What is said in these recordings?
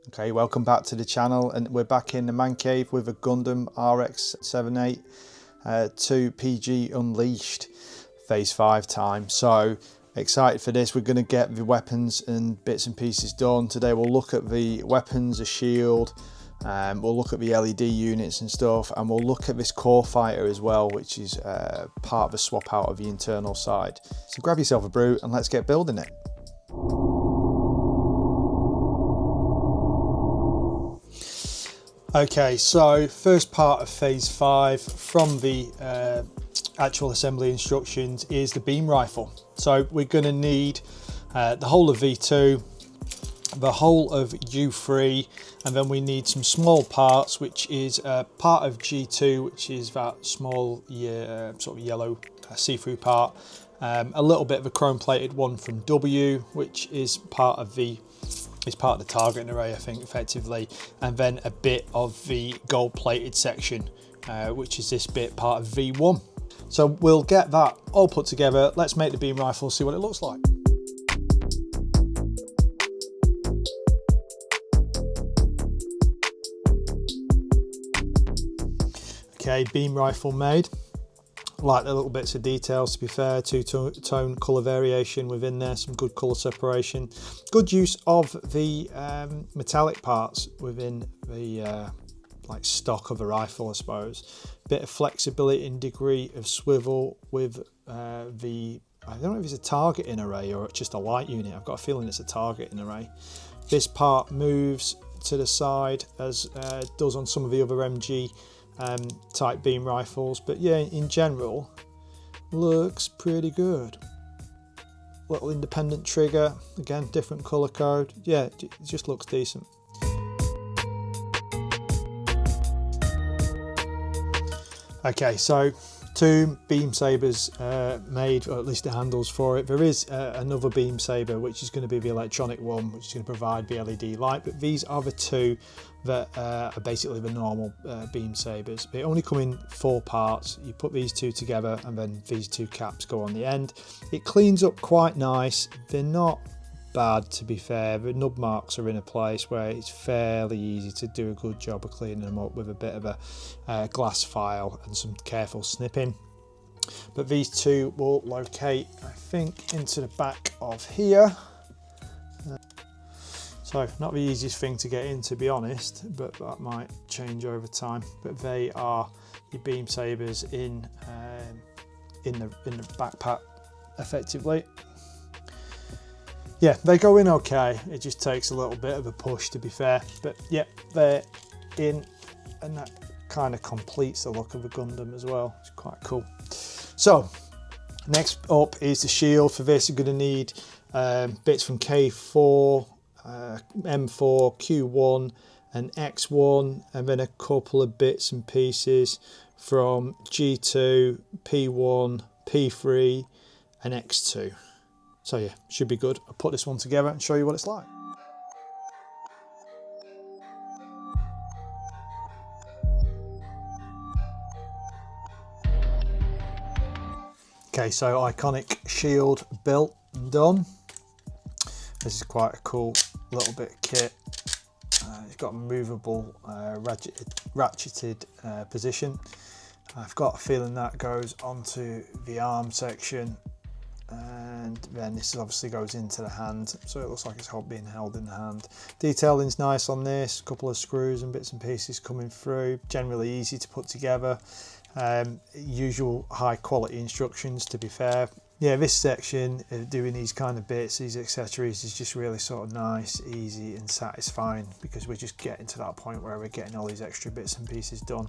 Okay, welcome back to the channel, and we're back in the man cave with a Gundam RX-78-2 PG Unleashed Phase 5 time. So excited for this. We're going to get the weapons and bits and pieces done. Today we'll look at the weapons, the shield, we'll look at the LED units and stuff, and we'll look at this core fighter as well, which is part of a swap out of the internal side. So grab yourself a brew and let's get building it. Okay, so first part of phase 5 from the actual assembly instructions is the beam rifle. So we're going to need the whole of V2, the whole of U3, and then we need some small parts, which is part of G2, which is that small sort of yellow see-through part, a little bit of a chrome plated one from W, which is part of the targeting array, I think, effectively, and then a bit of the gold plated section, which is this bit part of V1. So we'll get that all put together. Let's make the beam rifle, see what it looks like. Okay, beam rifle made. Like the little bits of details, to be fair, two-tone colour variation within there, some good colour separation, good use of the metallic parts within the like stock of a rifle, I suppose. Bit of flexibility and degree of swivel with the, I don't know if it's a targeting array or just a light unit. I've got a feeling it's a targeting array. This part moves to the side as it does on some of the other MG type beam rifles, but yeah, in general looks pretty good. Little independent trigger, again different color code. Yeah, it just looks decent. Okay, so 2 Beam Sabers made, or at least the handles for it. There is another Beam Saber, which is going to be the electronic one, which is going to provide the LED light, but these are the 2 that are basically the normal Beam Sabers. They only come in 4 parts. You put these 2 together and then these 2 caps go on the end. It cleans up quite nice. They're not bad, to be fair. The nub marks are in a place where it's fairly easy to do a good job of cleaning them up with a bit of a glass file and some careful snipping. But these 2 will locate, I think, into the back of here. So not the easiest thing to get in, to be honest, but that might change over time. But they are your Beam Sabers in the backpack, effectively. Yeah, they go in okay. It just takes a little bit of a push, to be fair. But yeah, they're in, and that kind of completes the look of the Gundam as well. It's quite cool. So next up is the shield. For this, you're going to need bits from K4, M4, Q1 and X1, and then a couple of bits and pieces from G2, P1, P3 and X2. So yeah, should be good. I'll put this one together and show you what it's like. Okay, so iconic shield built and done. This is quite a cool little bit of kit. It's got a movable ratcheted position. I've got a feeling that goes onto the arm section, and then this obviously goes into the hand, so it looks like it's being held in the hand. Detailing's nice on this, a couple of screws and bits and pieces coming through, generally easy to put together. Usual high quality instructions, to be fair. Yeah, this section, doing these kind of bits, these accessories, is just really sort of nice, easy and satisfying, because we're just getting to that point where we're getting all these extra bits and pieces done.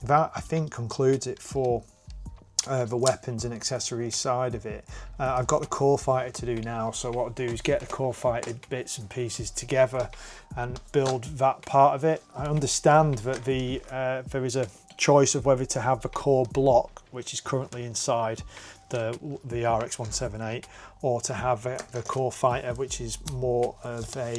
That, I think, concludes it for the weapons and accessories side of it. I've got the core fighter to do now, so what I'll do is get the core fighter bits and pieces together and build that part of it. I understand that there is a choice of whether to have the core block, which is currently inside the RX-178, or to have the core fighter, which is more of a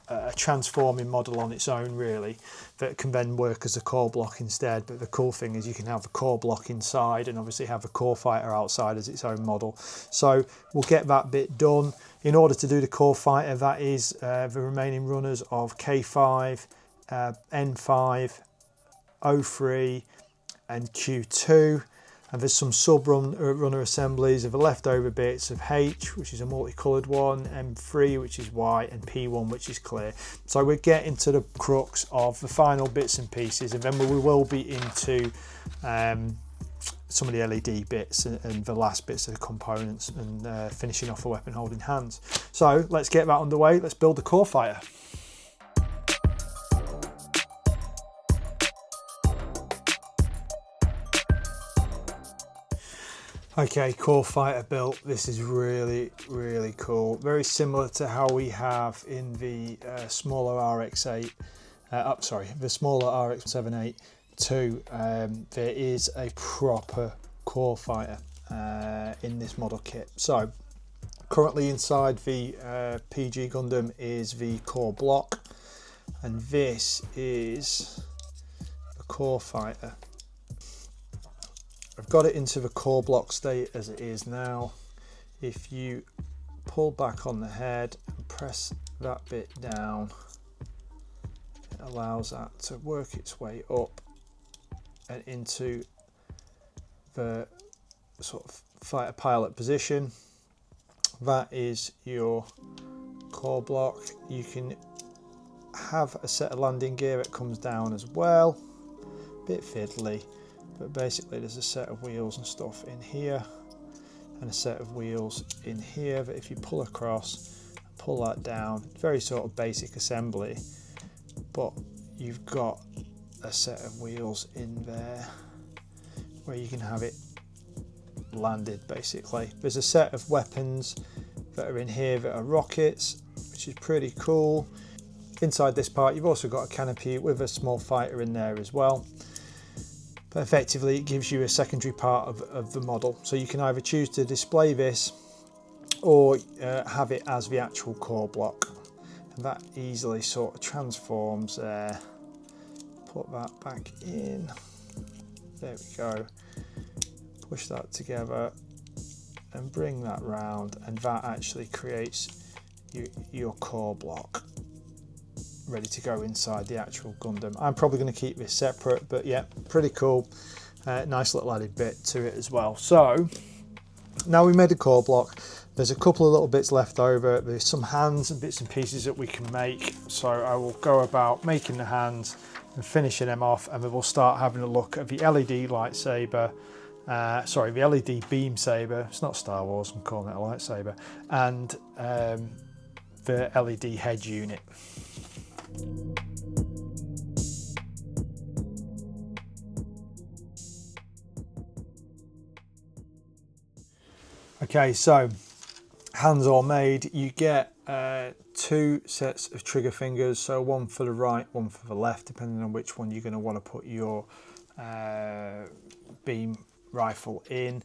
a transforming model on its own really, that can then work as a core block instead. But the cool thing is you can have a core block inside and obviously have a core fighter outside as its own model. So we'll get that bit done. In order to do the core fighter, that is the remaining runners of K5, N5, O3 and Q2. And there's some sub-runner assemblies of the leftover bits of H, which is a multicoloured one, M3, which is white, and P1, which is clear. So we're getting to the crux of the final bits and pieces, and then we will be into some of the LED bits and the last bits of the components, and finishing off the weapon holding hands. So let's get that underway. Let's build the core fighter. Okay, core fighter built. This is really, really cool. Very similar to how we have in the smaller RX-8, the smaller RX-78-2. There is a proper core fighter in this model kit. So currently inside the PG Gundam is the core block, and this is the core fighter. I've got it into the core block state as it is now. If you pull back on the head and press that bit down, it allows that to work its way up and into the sort of fighter pilot position. That is your core block. You can have a set of landing gear that comes down as well. Bit fiddly. But basically there's a set of wheels and stuff in here and a set of wheels in here that if you pull across, pull that down, very sort of basic assembly, but you've got a set of wheels in there where you can have it landed basically. There's a set of weapons that are in here that are rockets, which is pretty cool. Inside this part you've also got a canopy with a small fighter in there as well. But effectively it gives you a secondary part of the model. So you can either choose to display this or have it as the actual core block. And that easily sort of transforms there. Put that back in. There we go. Push that together and bring that round, and that actually creates your core block ready to go inside the actual Gundam. I'm probably going to keep this separate, but yeah, pretty cool. Nice little added bit to it as well. So now we made a core block, there's a couple of little bits left over. There's some hands and bits and pieces that we can make, so I will go about making the hands and finishing them off, and then we'll start having a look at the LED lightsaber, the LED Beam Saber. It's not Star Wars, I'm calling it a lightsaber, and the LED head unit. Okay, so hands all made. You get 2 sets of trigger fingers, so one for the right, one for the left, depending on which one you're going to want to put your beam rifle in.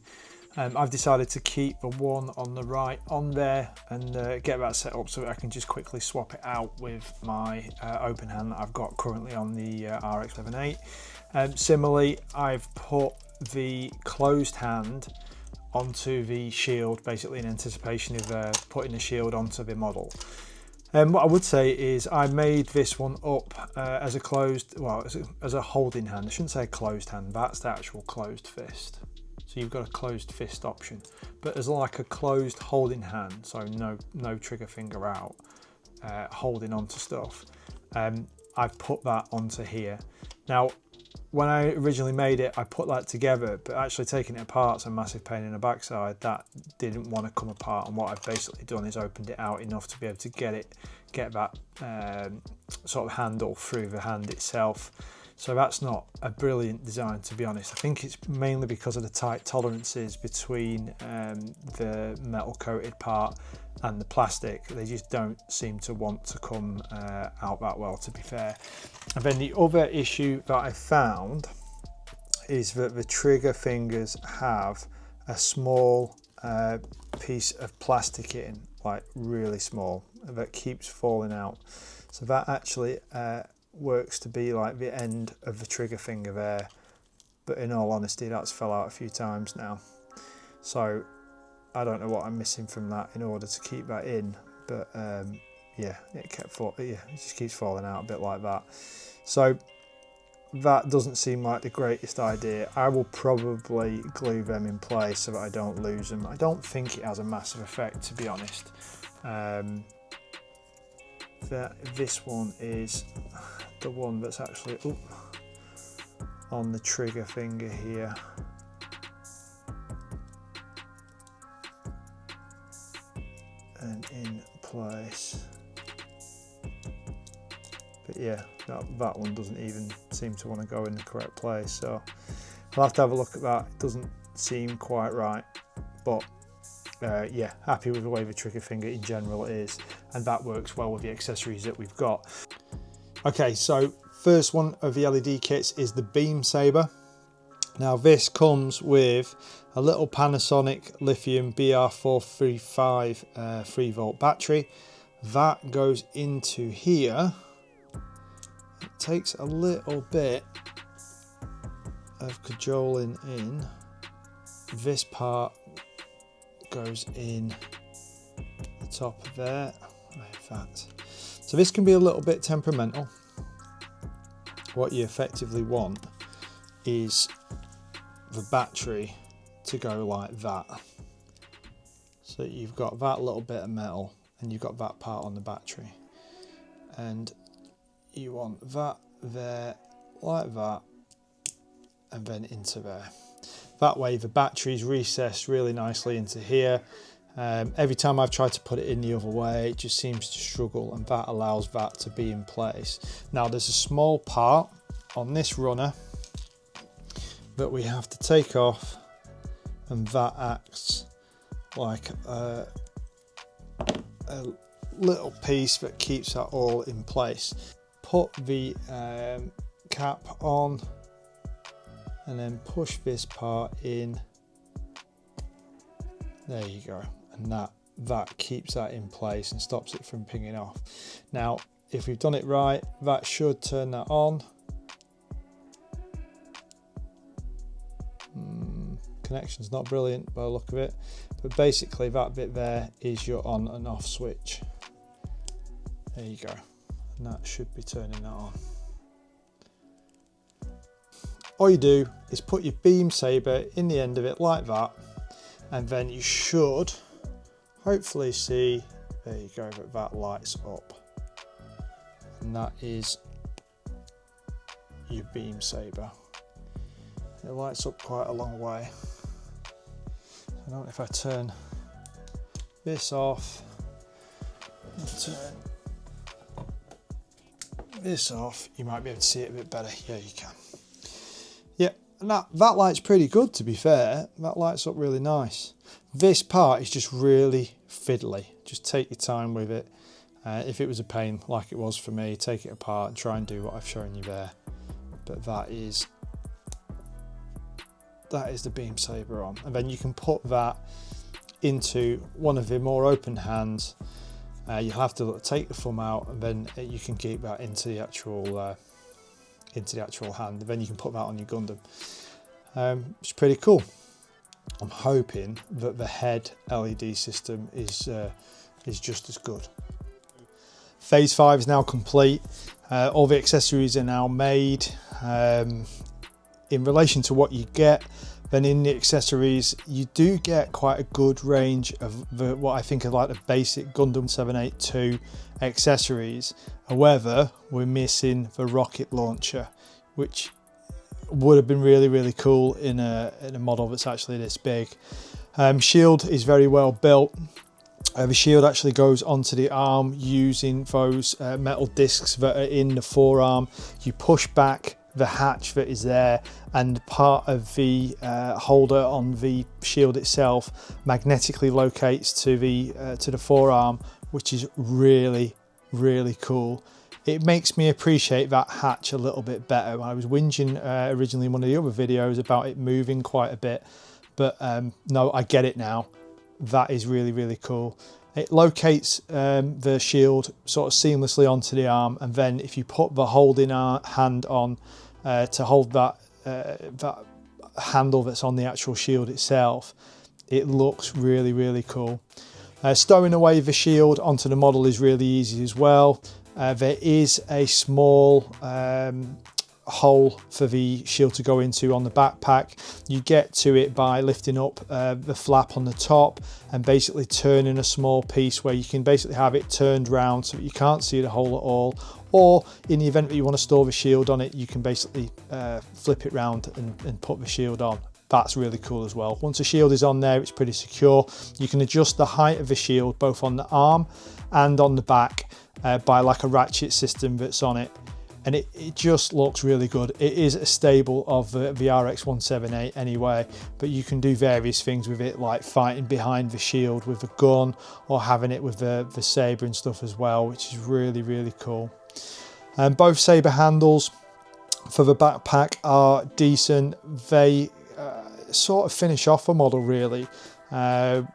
I've decided to keep the one on the right on there and get that set up so that I can just quickly swap it out with my open hand that I've got currently on the RX-78. Similarly, I've put the closed hand onto the shield, basically in anticipation of putting the shield onto the model. What I would say is I made this one up as a closed, well, as a holding hand. I shouldn't say closed hand, that's the actual closed fist. So you've got a closed fist option, but as like a closed holding hand, so no trigger finger out, holding onto stuff. I've put that onto here. Now, when I originally made it, I put that together, but actually taking it apart is a massive pain in the backside. That didn't want to come apart, and what I've basically done is opened it out enough to be able to get that sort of handle through the hand itself. So that's not a brilliant design, to be honest. I think it's mainly because of the tight tolerances between the metal coated part and the plastic. They just don't seem to want to come out that well, to be fair. And then the other issue that I found is that the trigger fingers have a small piece of plastic in, like really small, that keeps falling out. So that actually works to be like the end of the trigger finger there, but in all honesty that's fell out a few times now, so I don't know what I'm missing from that in order to keep that in, but yeah, it just keeps falling out a bit like that. So that doesn't seem like the greatest idea. I will probably glue them in place so that I don't lose them. I don't think it has a massive effect, to be honest. This one is the one that's actually on the trigger finger here. And in place. But yeah, that one doesn't even seem to want to go in the correct place, so I'll have to have a look at that. It doesn't seem quite right, but yeah, happy with the way the trigger finger in general is, and that works well with the accessories that we've got. Okay, so first one of the LED kits is the Beam Saber. Now this comes with a little Panasonic lithium BR435 3-volt battery. That goes into here. It takes a little bit of cajoling in. This part goes in the top of there, like that. So this can be a little bit temperamental. What you effectively want is the battery to go like that. So you've got that little bit of metal and you've got that part on the battery, and you want that there like that and then into there. That way the battery's recessed really nicely into here. Every time I've tried to put it in the other way, it just seems to struggle, and that allows that to be in place. Now there's a small part on this runner that we have to take off, and that acts like a little piece that keeps that all in place. Put the cap on and then push this part in. There you go, and that keeps that in place and stops it from pinging off. Now if we've done it right, that should turn that on. Connection's not brilliant by the look of it, but basically that bit there is your on and off switch. There you go, and that should be turning that on. All you do is put your Beam Saber in the end of it like that, and then you should hopefully see, there you go, that lights up, and that is your Beam Saber. It lights up quite a long way. I don't know if I turn this off, turn this off, you might be able to see it a bit better. Yeah, you can. Yeah, and that lights pretty good, to be fair. That lights up really nice. This part is just really fiddly. Just take your time with it. If it was a pain like it was for me, take it apart and try and do what I've shown you there. But that is the Beam Saber on, and then you can put that into one of the more open hands. You'll have to take the thumb out, and then you can keep that into the actual hand, and then you can put that on your Gundam. It's pretty cool. I'm hoping that the head LED system is just as good. Phase 5 is now complete. All the accessories are now made. In relation to what you get, then in the accessories you do get quite a good range of what I think are like the basic Gundam 782 accessories. However, we're missing the rocket launcher, which would have been really cool in a model that's actually this big. Shield is very well built. The shield actually goes onto the arm using those metal discs that are in the forearm. You push back the hatch that is there, and part of the holder on the shield itself magnetically locates to the forearm, which is really cool. It makes me appreciate that hatch a little bit better. I was whinging originally in one of the other videos about it moving quite a bit, but no, I get it now. That is really cool. It locates the shield sort of seamlessly onto the arm, and then if you put the holding hand on to hold that handle that's on the actual shield itself, it looks really, really cool. Stowing away the shield onto the model is really easy as well. There is a small hole for the shield to go into on the backpack. You get to it by lifting up the flap on the top and basically turning a small piece where you can basically have it turned round so that you can't see the hole at all, or in the event that you want to store the shield on it, you can basically flip it round and put the shield on. That's really cool as well. Once the shield is on there, it's pretty secure. You can adjust the height of the shield both on the arm and on the back by like a ratchet system that's on it, and it just looks really good. It is a stable of the RX-178 anyway, but you can do various things with it, like fighting behind the shield with a gun, or having it with the saber and stuff as well, which is really, really cool. Both saber handles for the backpack are decent. They sort of finish off a model really, and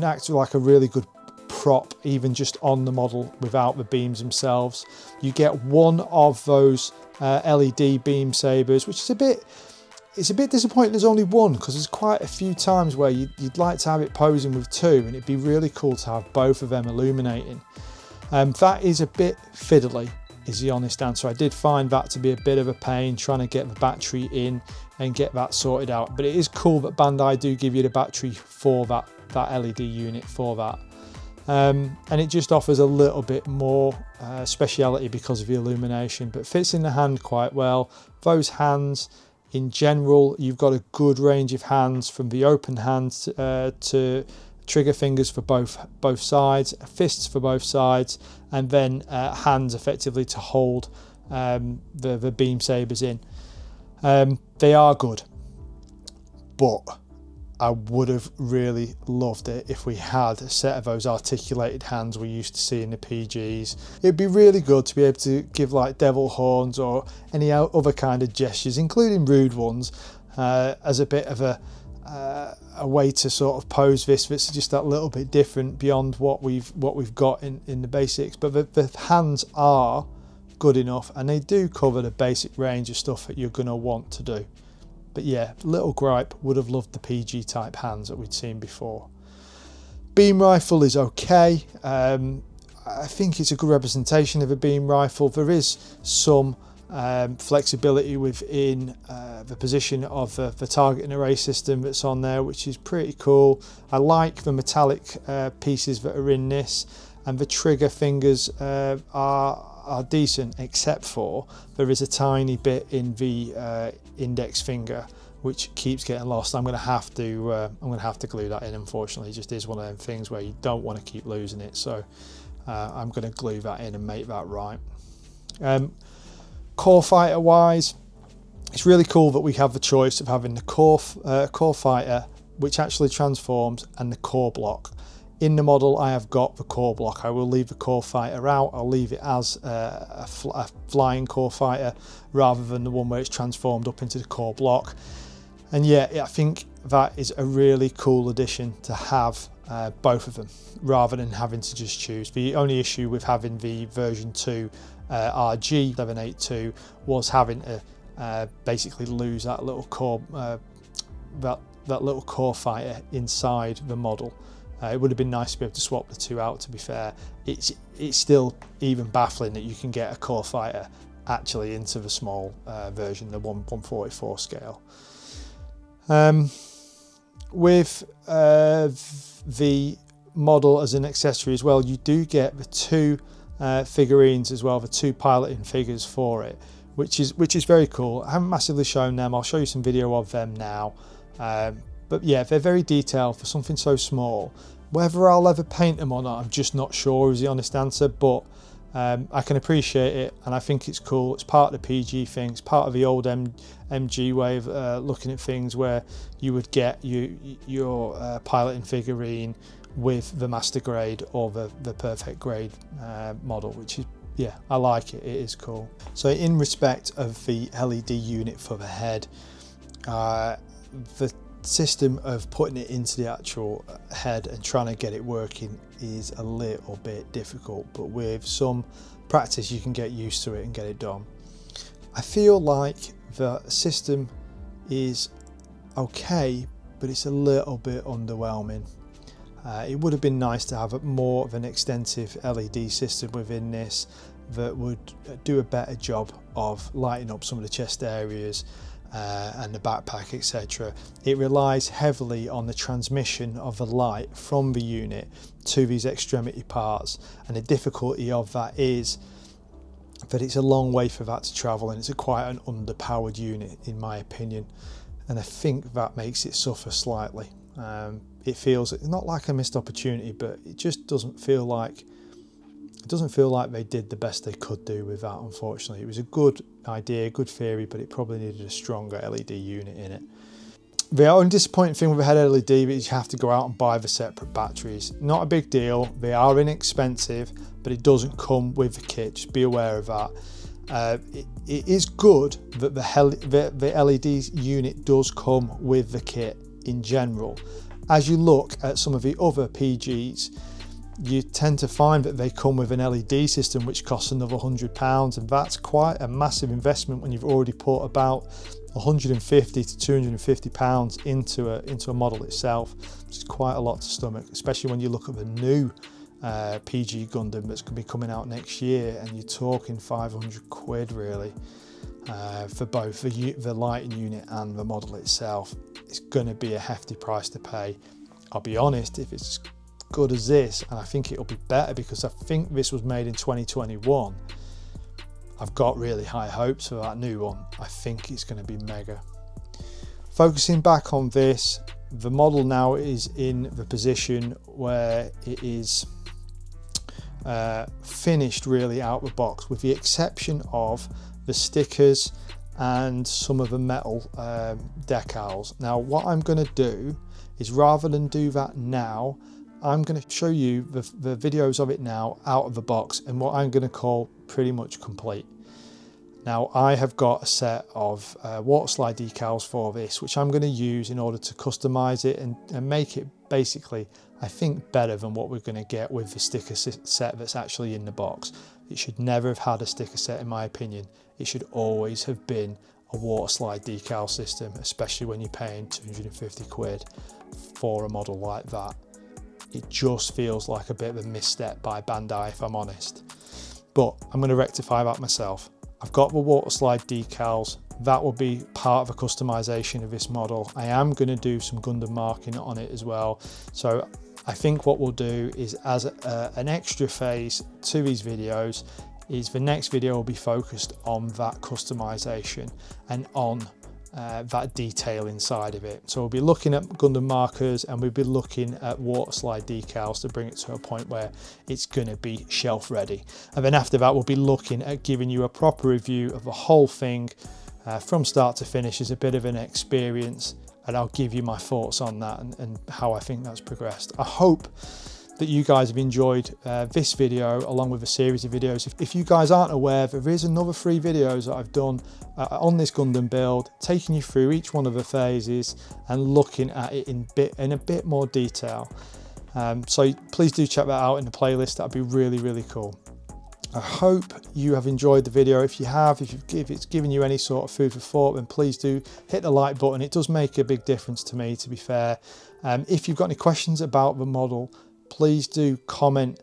act like a really good prop even just on the model without the beams themselves. You get one of those LED Beam Sabers, which is it's a bit disappointing there's only one, because there's quite a few times where you'd like to have it posing with two, and it'd be really cool to have both of them illuminating. That is a bit fiddly, is the honest answer. I did find that to be a bit of a pain trying to get the battery in and get that sorted out, but it is cool that Bandai do give you the battery for that LED unit for that. And it just offers a little bit more speciality because of the illumination, but fits in the hand quite well. Those hands in general, you've got a good range of hands, from the open hands to trigger fingers for both sides, fists for both sides, and then hands effectively to hold the Beam Sabers in. They are good, but I would have really loved it if we had a set of those articulated hands we used to see in the PGs. It'd be really good to be able to give like devil horns or any other kind of gestures, including rude ones, as a bit of a way to sort of pose this that's just that little bit different beyond what we've got in the basics. But the hands are good enough, and they do cover the basic range of stuff that you're going to want to do. But yeah, little gripe, would have loved the PG type hands that we'd seen before. Beam rifle is okay. I think it's a good representation of a beam rifle. There is some flexibility within the position of the targeting array system that's on there, which is pretty cool. I like the metallic pieces that are in this, and the trigger fingers are decent, except for there is a tiny bit in the index finger which keeps getting lost. I'm going to have to glue that in. Unfortunately, it just is one of them things where you don't want to keep losing it, so I'm going to glue that in and make that right. Core fighter wise, it's really cool that we have the choice of having the core fighter, which actually transforms, and the core block. In the model, I have got the core block. I will leave the core fighter out. I'll leave it as a flying core fighter rather than the one where it's transformed up into the core block. And yeah, I think that is a really cool addition to have both of them rather than having to just choose. The only issue with having the version 2 RG-78-2 was having to basically lose that little core that little core fighter inside the model. It would have been nice to be able to swap the two out, to be fair. It's still even baffling that you can get a core fighter actually into the small version, the 1/144 scale. With the model as an accessory as well, you do get the two figurines as well, the two piloting figures for it, which is very cool. I haven't massively shown them. I'll show you some video of them now. But yeah, they're very detailed for something so small. Whether I'll ever paint them or not, I'm just not sure, is the honest answer, but I can appreciate it, and I think it's cool. It's part of the PG thing. It's part of the old MG way of looking at things, where you would get your piloting figurine with the master grade or the perfect grade model, which is, yeah, I like it. It is cool. So in respect of the LED unit for the head, the system of putting it into the actual head and trying to get it working is a little bit difficult, but with some practice you can get used to it and get it done. I feel like the system is okay, but it's a little bit underwhelming. It would have been nice to have more of an extensive LED system within this that would do a better job of lighting up some of the chest areas and the backpack, etc. It relies heavily on the transmission of the light from the unit to these extremity parts, and the difficulty of that is that it's a long way for that to travel, and it's quite an underpowered unit in my opinion, and I think that makes it suffer slightly. It feels not like a missed opportunity, but it just doesn't feel like they did the best they could do with that, unfortunately. It was a good idea, good theory, but it probably needed a stronger LED unit in it. The only disappointing thing with a head LED is you have to go out and buy the separate batteries. Not a big deal, they are inexpensive, but it doesn't come with the kit, just be aware of that. It is good that the LED unit does come with the kit in general. As you look at some of the other PGs, you tend to find that they come with an LED system which costs another £100, and that's quite a massive investment when you've already put about £150 to £250 into a model itself, which is quite a lot to stomach, especially when you look at the new PG Gundam that's going to be coming out next year, and you're talking 500 quid really for both the lighting unit and the model itself. It's going to be a hefty price to pay. I'll be honest, if it's good as this, and I think it'll be better because I think this was made in 2021, I've got really high hopes for that new one. I think it's going to be mega. Focusing back on this, the model now is in the position where it is finished really out the box, with the exception of the stickers and some of the metal decals. Now what I'm going to do is, rather than do that now, I'm going to show you the videos of it now out of the box, and what I'm going to call pretty much complete. Now I have got a set of water slide decals for this, which I'm going to use in order to customize it and make it basically, I think, better than what we're going to get with the sticker set that's actually in the box. It should never have had a sticker set in my opinion. It should always have been a water slide decal system, especially when you're paying 250 quid for a model like that. It just feels like a bit of a misstep by Bandai, if I'm honest. But I'm going to rectify that myself. I've got the water slide decals. That will be part of a customization of this model. I am going to do some Gundam marking on it as well. So I think what we'll do is, as an extra phase to these videos, is the next video will be focused on that customization and on that detail inside of it. So we'll be looking at Gundam markers, and we'll be looking at water slide decals to bring it to a point where it's going to be shelf ready. And then after that, we'll be looking at giving you a proper review of the whole thing from start to finish as a bit of an experience, and I'll give you my thoughts on that and how I think that's progressed. I hope that you guys have enjoyed this video along with a series of videos. If you guys aren't aware, there is another 3 videos that I've done on this Gundam build, taking you through each one of the phases and looking at it in a bit more detail. So please do check that out in the playlist. That'd be really, really cool. I hope you have enjoyed the video. If you have, if it's given you any sort of food for thought, then please do hit the like button. It does make a big difference to me, to be fair. If you've got any questions about the model, please do comment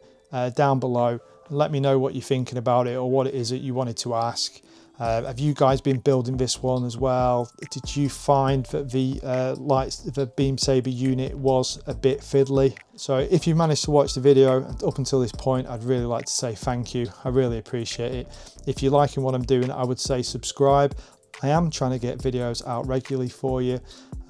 down below and let me know what you're thinking about it, or what it is that you wanted to ask. Have you guys been building this one as well? Did you find that the Beam Saber unit was a bit fiddly? So if you managed to watch the video up until this point, I'd really like to say thank you. I really appreciate it. If you're liking what I'm doing, I would say subscribe. I am trying to get videos out regularly for you,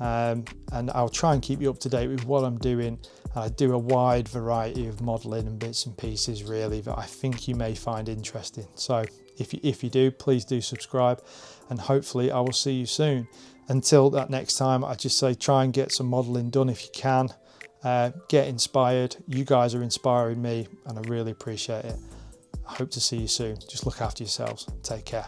and I'll try and keep you up to date with what I'm doing. I do a wide variety of modelling and bits and pieces really that I think you may find interesting. So if you do, please do subscribe, and hopefully I will see you soon. Until that next time, I just say try and get some modelling done if you can. Get inspired. You guys are inspiring me, and I really appreciate it. I hope to see you soon. Just look after yourselves. Take care.